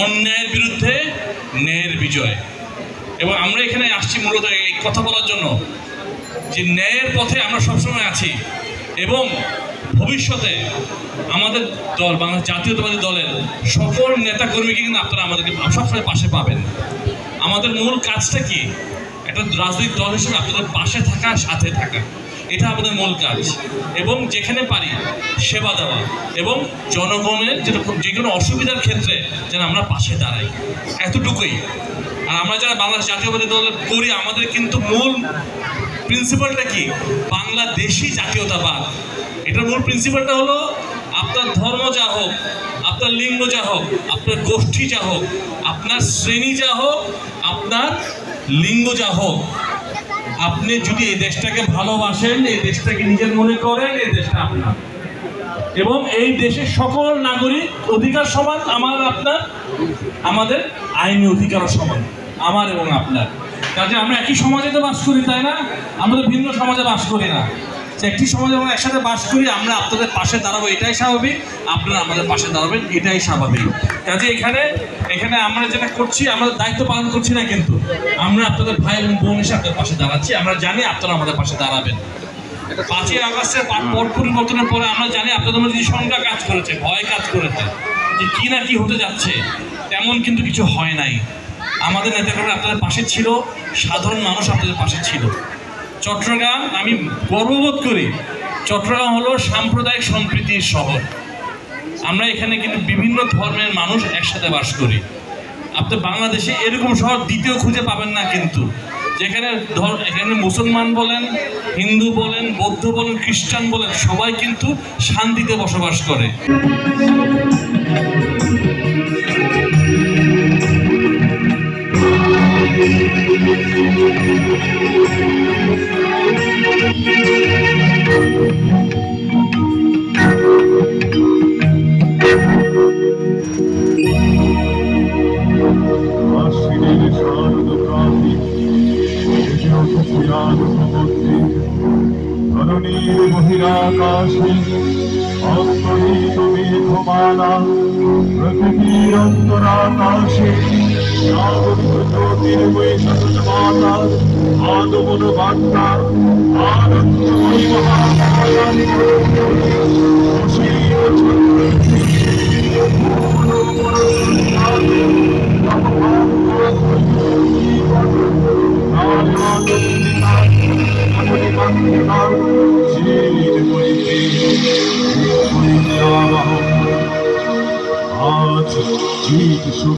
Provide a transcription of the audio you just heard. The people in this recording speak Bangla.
অন্যায়ের বিরুদ্ধে ন্যায়ের বিজয়। এবং আমরা এখানে আসছি মূলত এই কথা বলার জন্য যে ন্যায়ের পথে আমরা সবসময় আছি এবং ভবিষ্যতে আমাদের দল বাংলাদেশ জাতীয়তাবাদী দলের সকল নেতাকর্মীকে কিন্তু আপনারা আমাদেরকে সবসময় পাশে পাবেন। আমাদের মূল কাজটা কি? একটা রাজনৈতিক দল হিসেবে আপনাদের পাশে থাকা, সাথে থাকা, এটা আমাদের মূল কাজ। এবং যেখানে পারি সেবা দেওয়া এবং জনগণের যে কোনো অসুবিধার ক্ষেত্রে যেন আমরা পাশে দাঁড়াই, এতটুকুই। আর আমরা যারা বাংলাদেশ জাতীয়তাবাদী দল করি, আমাদের কিন্তু মূল প্রিন্সিপালটা কি? বাংলাদেশি জাতীয়তাবাদ। এটার মূল প্রিন্সিপালটা হলো আপনার ধর্ম যা হোক, আপনার লিঙ্গ যা হোক, আপনার গোষ্ঠী যা হোক, আপনার শ্রেণী যা হোক, আপনার লিঙ্গ যা হোক, আপনি যদি এই দেশটাকে ভালোবাসেন, এই দেশটাকে নিজের মনে করেন, এই দেশটা আপনার এবং এই দেশের সকল নাগরিক অধিকার সমান। আমার আপনার, আমাদের আইনি অধিকারও সমান, আমার এবং আপনার। কাজে আমরা একই সমাজে তো বাস করি, তাই না? আমরা তো ভিন্ন সমাজে বাস করি না। একটি সমাজে আমরা একসাথে বাস করি। আমরা আপনাদের পাশে দাঁড়াবো, এটাই স্বাভাবিক। আপনারা আমাদের পাশে দাঁড়াবেন, এটাই স্বাভাবিক। কাজে এখানে আমরা যেটা করছি, আমরা দায়িত্ব পালন করছি না, কিন্তু আমরা আপনাদের ভাই এবং বোন হিসেবে আপনাদের পাশে দাঁড়াচ্ছি। আমরা জানি আপনারা আমাদের পাশে দাঁড়াবেন। 5ই আগস্টের পট পরিবর্তনের পরে আমরা জানি আপনাদের মধ্যে যে সংখ্যা কাজ করেছে, ভয় কাজ করেছে যে কি না কি হতে যাচ্ছে, তেমন কিন্তু কিছু হয় নাই। আমাদের নেতাকর্মীরা আপনাদের পাশে ছিল, সাধারণ মানুষ আপনাদের পাশে ছিল। চট্টগ্রাম, আমি গর্ববোধ করি, চট্টগ্রাম হলো সাম্প্রদায়িক সম্প্রীতির শহর। আমরা এখানে কিন্তু বিভিন্ন ধর্মের মানুষ একসাথে বাস করি। আপনি বাংলাদেশে এরকম শহর দ্বিতীয় খুঁজে পাবেন না, কিন্তু যেখানে এখানে মুসলমান বলেন, হিন্দু বলেন, বৌদ্ধ বলেন, খ্রিস্টান বলেন, সবাই কিন্তু শান্তিতে বসবাস করে। বহিরাকাশে অন্তরিত মেঘমালা, প্রকৃতির অন্তরাকাশে জাগরিত জ্যোতির্ময়ী সততমাতা আগমন বার্তা আনন্দময়ী মহামায়ানী আজ